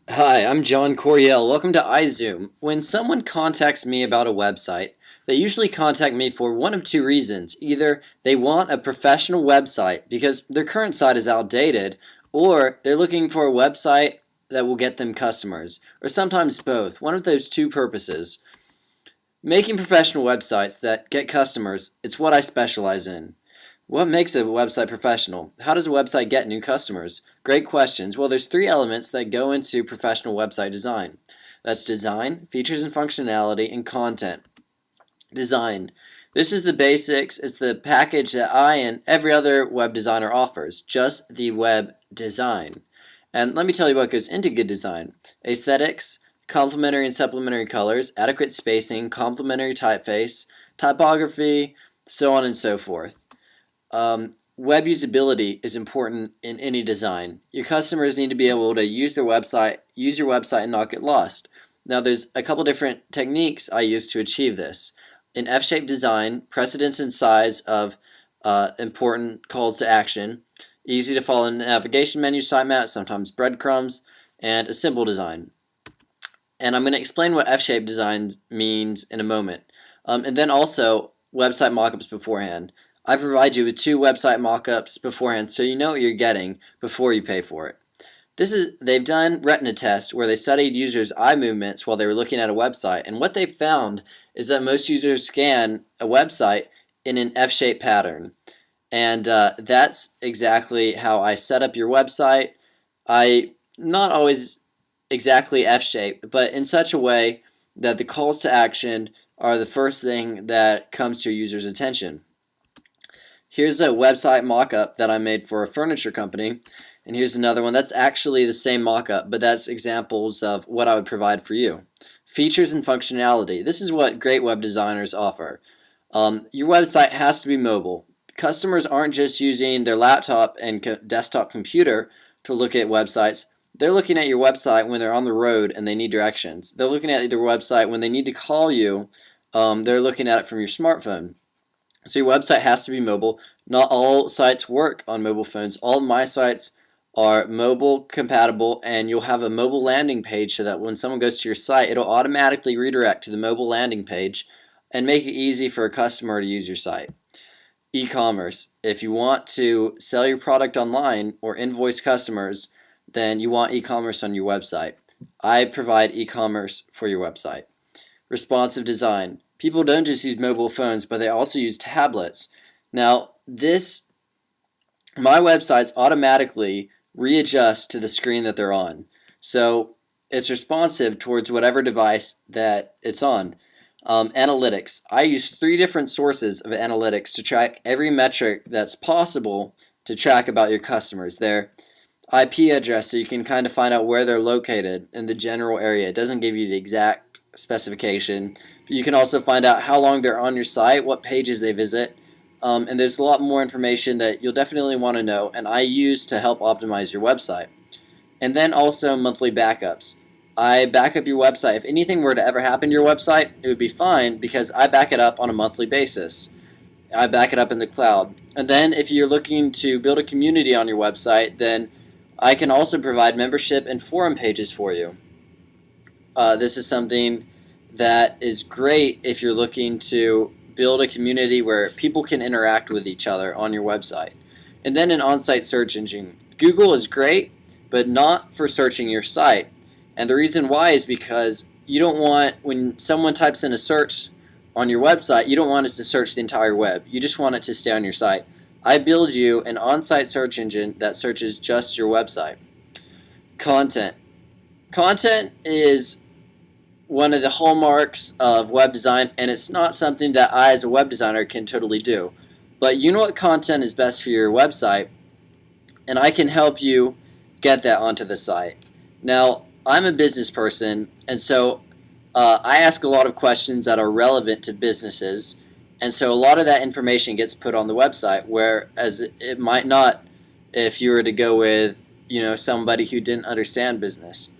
Hi, I'm John Coriel. Welcome to iZoom. When someone contacts me about a website, they usually contact me for one of two reasons. Either they want a professional website because their current site is outdated, or they're looking for a website that will get them customers, or sometimes both. One of those two purposes. Making professional websites that get customers, it's what I specialize in. What makes a website professional? How does a website get new customers? Great questions. Well, there's three elements that go into professional website design. That's design, features and functionality, and content. Design. This is the basics. It's the package that I and every other web designer offers, just the web design. And let me tell you what goes into good design. Aesthetics, complementary and supplementary colors, adequate spacing, complementary typeface, typography, so on and so forth. Web usability is important in any design. Your customers need to be able to use your website and not get lost. Now there's a couple different techniques I use to achieve this. In F-shaped design, precedence and size of important calls to action, easy to follow navigation menu, sitemap, sometimes breadcrumbs, and a simple design. And I'm going to explain what F-shaped design means in a moment. And then also website mockups beforehand. I provide you with two website mockups beforehand so you know what you're getting before you pay for it. They've done retina tests where they studied users' eye movements while they were looking at a website, and what they found is that most users scan a website in an F-shaped pattern. And that's exactly how I set up your website. I not always exactly F-shaped, but in such a way that the calls to action are the first thing that comes to your user's attention. Here's a website mockup that I made for a furniture company, and here's another one. That's actually the same mockup, but that's examples of what I would provide for you. Features and functionality. This is what great web designers offer. Your website has to be mobile. Customers aren't just using their laptop and desktop computer to look at websites. They're looking at your website when they're on the road and they need directions. They're looking at your website when they need to call you. They're looking at it from your smartphone. So your website has to be mobile. Not all sites work on mobile phones. All my sites are mobile compatible, and you'll have a mobile landing page so that when someone goes to your site, it'll automatically redirect to the mobile landing page and make it easy for a customer to use your site. E-commerce. If you want to sell your product online or invoice customers, then you want e-commerce on your website. I provide e-commerce for your website. Responsive design. People don't just use mobile phones, but they also use tablets. Now, my websites automatically readjust to the screen that they're on. So it's responsive towards whatever device that it's on. Analytics. I use 3 different sources of analytics to track every metric that's possible to track about your customers. Their IP address, so you can kind of find out where they're located in the general area. It doesn't give you the exact specification. But you can also find out how long they're on your site, what pages they visit, and there's a lot more information that you'll definitely want to know, and I use to help optimize your website. And then also monthly backups. I back up your website. If anything were to ever happen to your website, it would be fine because I back it up on a monthly basis. I back it up in the cloud. And then if you're looking to build a community on your website, then I can also provide membership and forum pages for you. This is something that is great if you're looking to build a community where people can interact with each other on your website. And then an on-site search engine. Google is great, but not for searching your site. And the reason why is because you don't want, when someone types in a search on your website, you don't want it to search the entire web. You just want it to stay on your site. I build you an on-site search engine that searches just your website. Content. Content is one of the hallmarks of web design, and it's not something that I as a web designer can totally do. But you know what content is best for your website, and I can help you get that onto the site. Now, I'm a business person, and so I ask a lot of questions that are relevant to businesses, and so a lot of that information gets put on the website, whereas it might not if you were to go with somebody who didn't understand business.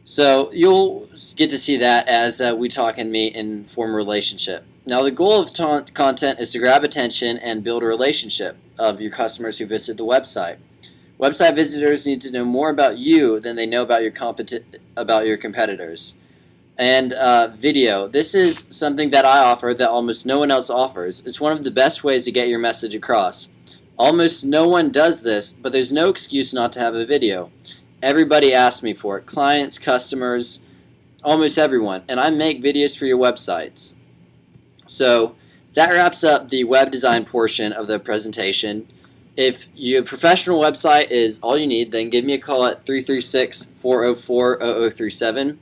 So you'll get to see that as we talk and meet and form a relationship. Now the goal of content is to grab attention and build a relationship of your customers who visit the website. Website visitors need to know more about you than they know about your competitors. And video. This is something that I offer that almost no one else offers. It's one of the best ways to get your message across. Almost no one does this, but there's no excuse not to have a video. Everybody asks me for it. Clients, customers, almost everyone. And I make videos for your websites. So that wraps up the web design portion of the presentation. If your professional website is all you need, then give me a call at 336-404-0037.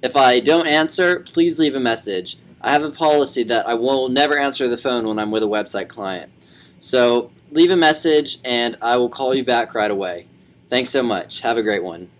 If I don't answer, please leave a message. I have a policy that I will never answer the phone when I'm with a website client. So leave a message and I will call you back right away. Thanks so much. Have a great one.